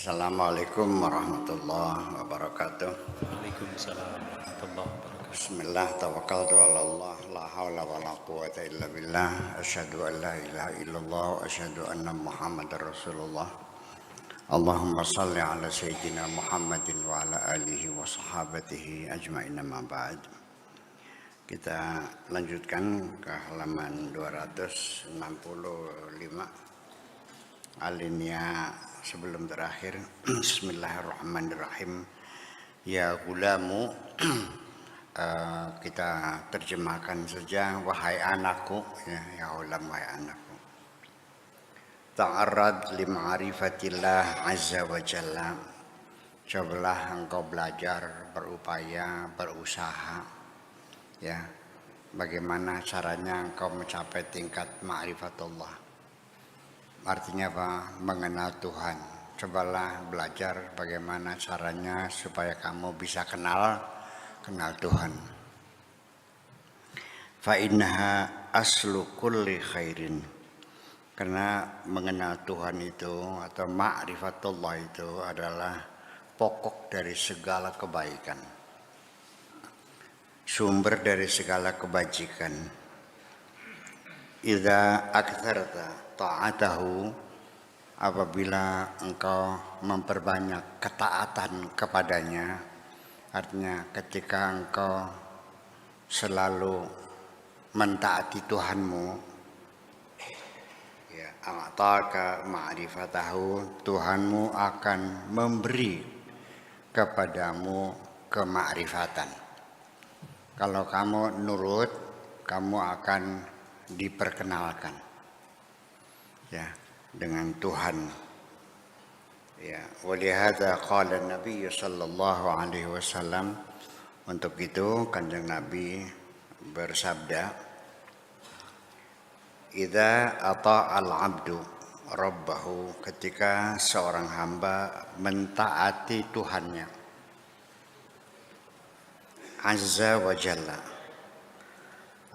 Assalamualaikum warahmatullahi wabarakatuh. Waalaikumsalam warahmatullahi wabarakatuh. Bismillah tawakkaltu ala Allah la haula wala quwwata illa billah. Asyhadu an la ilaha illallah wa asyhadu anna Muhammadar Rasulullah. Allahumma salli ala sayyidina Muhammadin wa ala alihi wa sahabatihi ajma'in amma ba'd. Kita lanjutkan ke halaman 265 alinea sebelum terakhir. Bismillahirrahmanirrahim. Ya gulamu, kita terjemahkan saja, wahai anakku, ya gulam, wahai anakku. Ta'arrad li ma'rifatillah azza wa jalla. Cobalah engkau belajar, berupaya, berusaha, ya, bagaimana caranya engkau mencapai tingkat ma'rifatullah. Artinya apa? Mengenal Tuhan. Cobalah belajar bagaimana caranya supaya kamu bisa kenal Tuhan. Fa innaha aslu kulli khairin. Karena mengenal Tuhan itu atau ma'rifatullah itu adalah pokok dari segala kebaikan. Sumber dari segala kebajikan. Idza aktsarta ta'atahu, apabila engkau memperbanyak ketaatan kepadanya, artinya ketika engkau selalu mentaati Tuhanmu, ya, a'taka ma'rifatahu, Tuhanmu akan memberi kepadamu kemakrifatan. Kalau kamu nurut, kamu akan diperkenalkan, ya, dengan Tuhan. Ya, walihada qala Nabi sallallahu alaihi wasallam, untuk itu Kanjeng Nabi bersabda, idza ata'al 'abdu rabbahu, ketika seorang hamba mentaati Tuhannya azza wa jalla,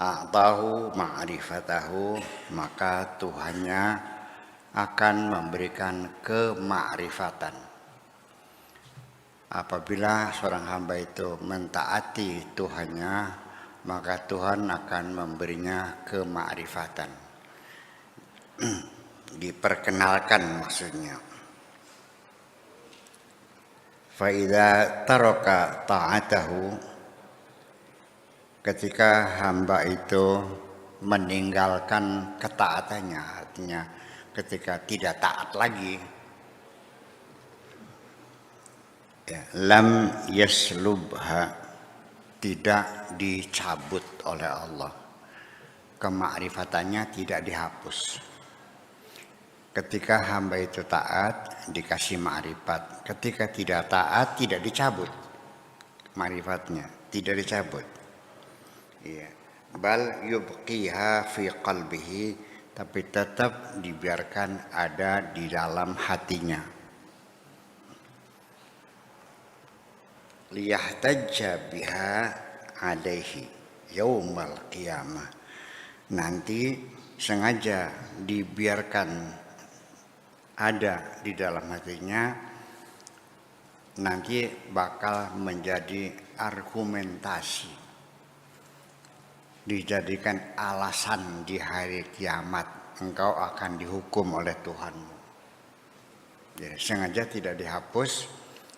a'tahu ma'rifatahu, maka Tuhannya akan memberikan kemakrifatan. Apabila seorang hamba itu mentaati Tuhannya, maka Tuhan akan memberinya kemakrifatan. Diperkenalkan maksudnya. Fa idza taraka ta'atahu, ketika hamba itu meninggalkan ketaatannya, artinya ketika tidak taat lagi, ya, lam yaslubha, tidak dicabut oleh Allah, kemakrifatannya tidak dihapus. Ketika hamba itu taat, dikasih makrifat. Ketika tidak taat, tidak dicabut makrifatnya, tidak dicabut. Ya, bal yubqiha fi qalbihi, tapi tetap dibiarkan ada di dalam hatinya. Liyahtajja biha alaihi yaumal qiyamah, nanti sengaja dibiarkan ada di dalam hatinya, nanti bakal menjadi argumentasi, dijadikan alasan di hari kiamat engkau akan dihukum oleh Tuhanmu. Ya, sengaja tidak dihapus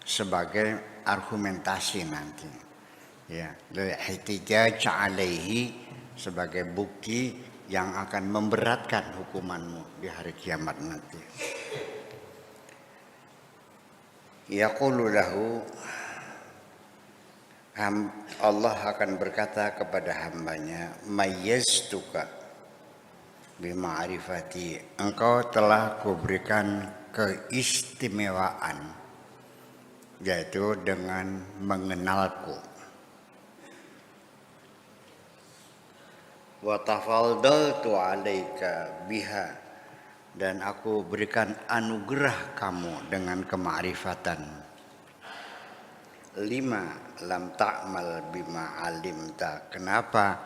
sebagai argumentasi nanti. Ya, ihtijaj alaihi, sebagai bukti yang akan memberatkan hukumanmu di hari kiamat nanti. Yaqulu lahu, Allah akan berkata kepada hambanya, mayyaztuka bima'rifati, engkau telah kuberikan keistimewaan, yaitu dengan mengenalku. Wa tafaldaltu 'alaika biha, dan aku berikan anugerah kamu dengan kemakrifatan. Lima lam ta'mal bima alimta, kenapa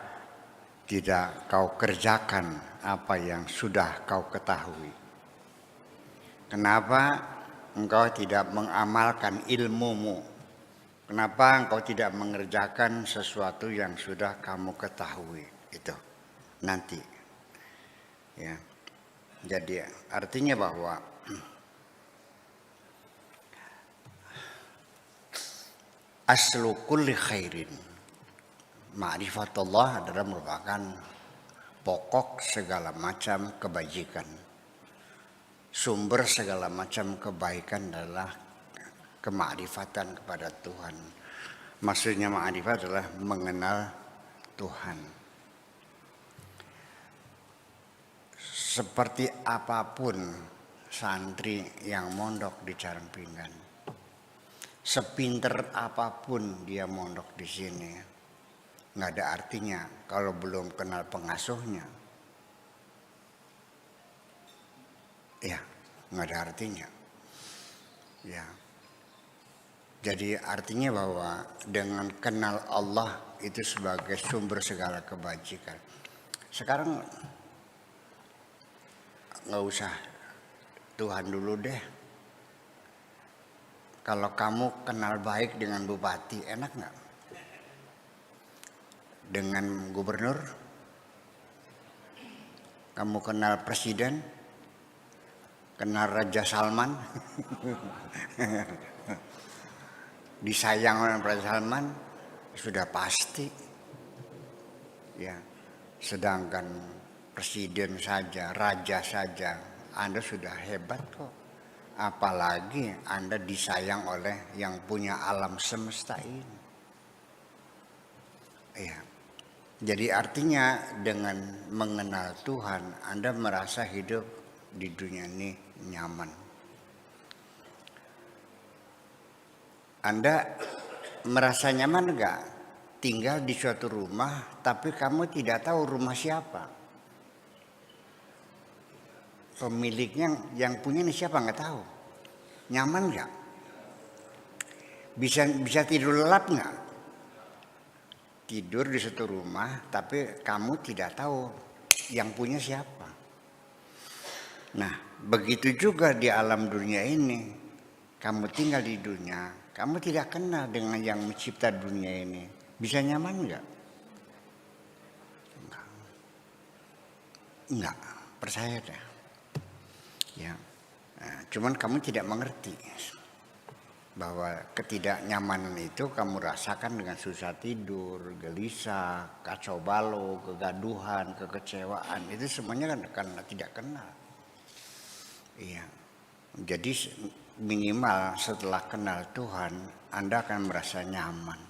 tidak kau kerjakan apa yang sudah kau ketahui? Kenapa engkau tidak mengamalkan ilmumu? Kenapa engkau tidak mengerjakan sesuatu yang sudah kamu ketahui? Itu nanti. Ya. Jadi artinya bahwa aslu kulli khairin, ma'rifatullah adalah merupakan pokok segala macam kebajikan. Sumber segala macam kebaikan adalah kemakrifatan kepada Tuhan. Maksudnya ma'rifat adalah mengenal Tuhan. Seperti apapun santri yang mondok di Carangpinggan, sepinter apapun dia mondok di sini, nggak ada artinya kalau belum kenal pengasuhnya. Ya, nggak ada artinya. Ya, jadi artinya bahwa dengan kenal Allah itu sebagai sumber segala kebajikan. Sekarang nggak usah Tuhan dulu deh. Kalau kamu kenal baik dengan bupati, enak nggak? Dengan gubernur? Kamu kenal presiden? Kenal Raja Salman? Disayang oleh Raja Salman? Sudah pasti. Ya, sedangkan presiden saja, raja saja, Anda sudah hebat kok. Apalagi Anda disayang oleh yang punya alam semesta ini. Ya. Jadi artinya dengan mengenal Tuhan, Anda merasa hidup di dunia ini nyaman. Anda merasa nyaman enggak? Tinggal di suatu rumah, tapi kamu tidak tahu rumah siapa. Pemiliknya yang punya ini siapa nggak tahu. Nyaman nggak? Bisa tidur lelap nggak? Tidur di satu rumah tapi kamu tidak tahu yang punya siapa. Nah, begitu juga di alam dunia ini. Kamu tinggal di dunia, kamu tidak kenal dengan yang mencipta dunia ini. Bisa nyaman nggak? Enggak, percaya deh. Ya, nah, cuman kamu tidak mengerti bahwa ketidaknyamanan itu kamu rasakan dengan susah tidur, gelisah, kacau balau, kegaduhan, kekecewaan. Itu semuanya kan karena tidak kenal. Iya, jadi minimal setelah kenal Tuhan, Anda akan merasa nyaman,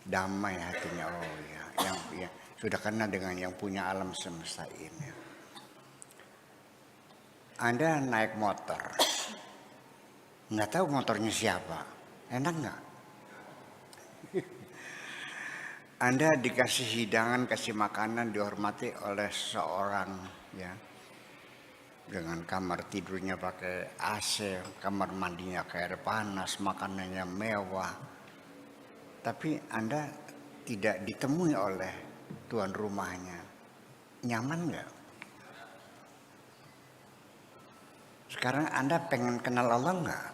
damai hatinya. Oh ya, yang sudah kenal dengan yang punya alam semesta ini. Anda naik motor, nggak tahu motornya siapa, enak nggak? Anda dikasih hidangan, kasih makanan, dihormati oleh seorang, ya, dengan kamar tidurnya pakai AC, kamar mandinya kayak air panas, makanannya mewah, tapi Anda tidak ditemui oleh tuan rumahnya, nyaman nggak? Sekarang Anda pengen kenal Allah nggak?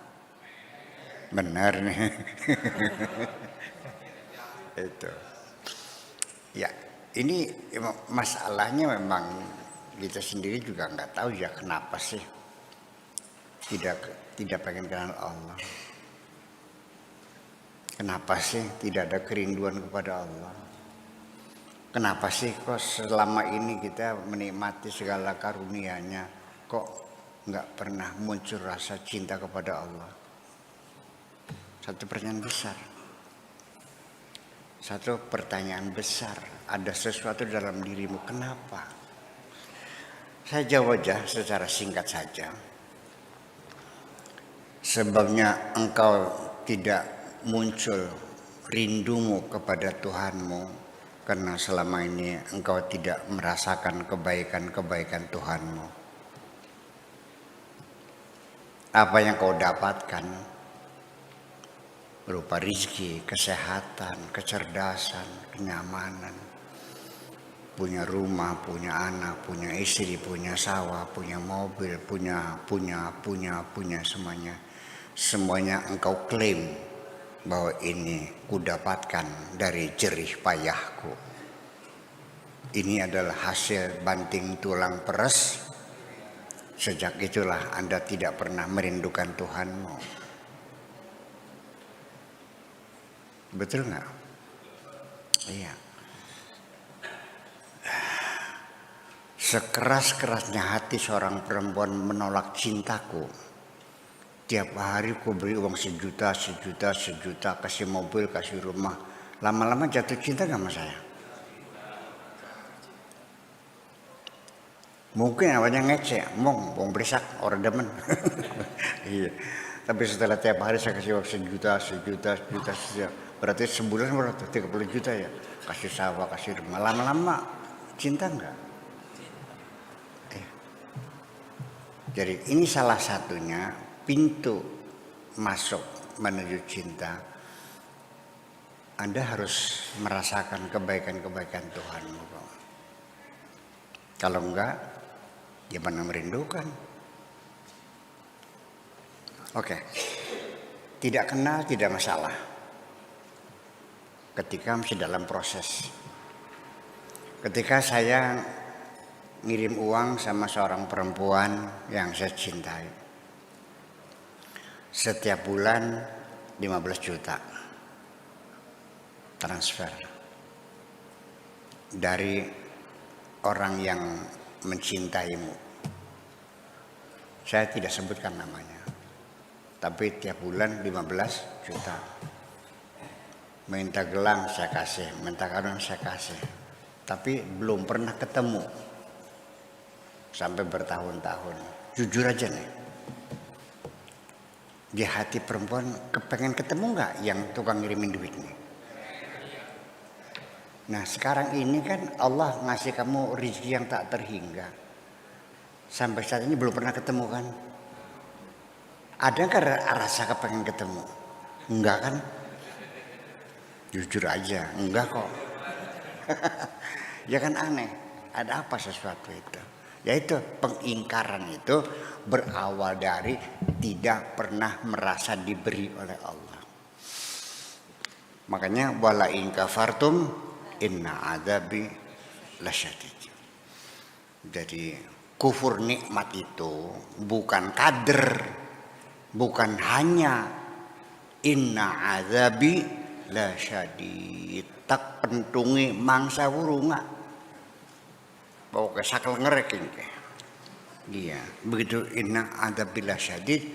Benar nih. Itu. Ya, ini masalahnya memang kita sendiri juga nggak tahu ya kenapa sih tidak pengen kenal Allah. Kenapa sih tidak ada kerinduan kepada Allah? Kenapa sih kok selama ini kita menikmati segala karunia-Nya kok nggak pernah muncul rasa cinta kepada Allah? Satu pertanyaan besar, ada sesuatu dalam dirimu, kenapa? Saya jawab aja secara singkat saja. Sebabnya engkau tidak muncul rindumu kepada Tuhanmu karena selama ini engkau tidak merasakan kebaikan-kebaikan Tuhanmu. Apa yang kau dapatkan berupa rizki, kesehatan, kecerdasan, kenyamanan, punya rumah, punya anak, punya istri, punya sawah, punya mobil, punya semuanya. Semuanya engkau klaim bahwa ini kudapatkan dari jerih payahku. Ini adalah hasil banting tulang peres. Sejak itulah Anda tidak pernah merindukan Tuhanmu. Betul nggak? Iya. Sekeras-kerasnya hati seorang perempuan menolak cintaku. Tiap hari ku beri uang sejuta, kasih mobil, kasih rumah. Lama-lama jatuh cinta gak sama saya? Mungkin awalnya ngece, wong berisak, orang demen. Iya. Tapi setelah tiap hari saya kasih uang sejuta. Berarti sebulan berapa? 30 juta ya. Kasih sawah, kasih rumah. Lama-lama cinta enggak? Jadi ini salah satunya pintu masuk menuju cinta. Anda harus merasakan kebaikan-kebaikan Tuhanmu. Kalau enggak, gimana merindukan? Oke. Tidak kenal tidak masalah. Ketika masih dalam proses. Ketika saya ngirim uang sama seorang perempuan yang saya cintai. Setiap bulan 15 juta transfer dari orang yang mencintaimu. Saya tidak sebutkan namanya. Tapi tiap bulan 15 juta. Minta gelang saya kasih, minta kalung saya kasih. Tapi belum pernah ketemu. Sampai bertahun-tahun. Jujur aja nih. Di hati perempuan kepengen ketemu nggak yang tukang ngirimin duit nih? Nah sekarang ini kan Allah ngasih kamu rezeki yang tak terhingga. Sampai saat ini belum pernah ketemu kan? Ada nggak rasa kepengen ketemu? Enggak kan? Jujur aja, enggak kok. Ya kan aneh. Ada apa sesuatu itu? Yaitu pengingkaran itu berawal dari tidak pernah merasa diberi oleh Allah. Makanya wala in kafartum inna adzabi lasyadid. Jadi kufur nikmat itu bukan kader, bukan hanya inna adzabi lasyadid. Tak pentungi mangsa wurunga. Bawa ke sakal ngereking ke. Iya, begitu inna adzabi lasyadid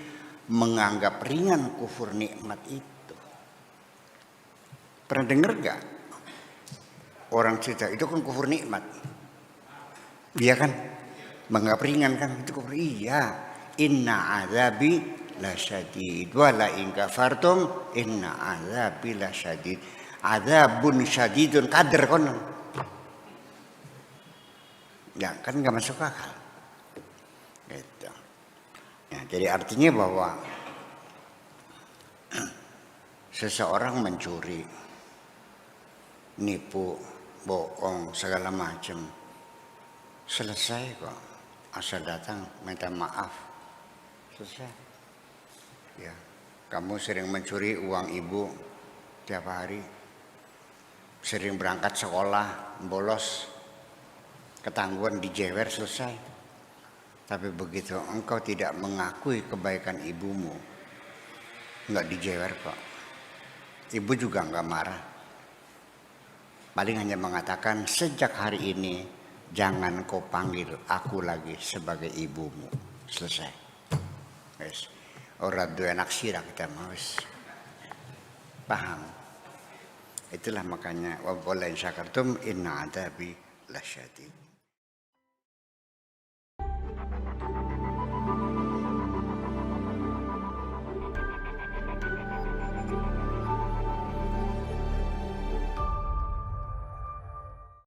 menganggap ringan kufur nikmat itu. Pernah dengar gak? Orang cerita itu kan kufur nikmat. Iya kan? Menganggap ringan kan itu kufur. Iya. Inna adzabi lasyadid wa la in kafartum inna adzabi lasyadid. Adzabun syadidun kader konon. Ya kan enggak masuk akal. Gitu. Ya, jadi artinya bahwa seseorang mencuri, nipu, bohong, segala macam, selesai kok. Asal datang minta maaf, selesai. Ya, kamu sering mencuri uang ibu tiap hari, sering berangkat sekolah, bolos, ketangguhan dijewer, selesai. Tapi begitu engkau tidak mengakui kebaikan ibumu, enggak dijewer kok. Ibu juga enggak marah. Paling hanya mengatakan sejak hari ini jangan kau panggil aku lagi sebagai ibumu. Selesai. Yes. Orang dua anak sirah kita mas. Paham? Itulah makanya wa in syakartum inna adzabi lasyadid.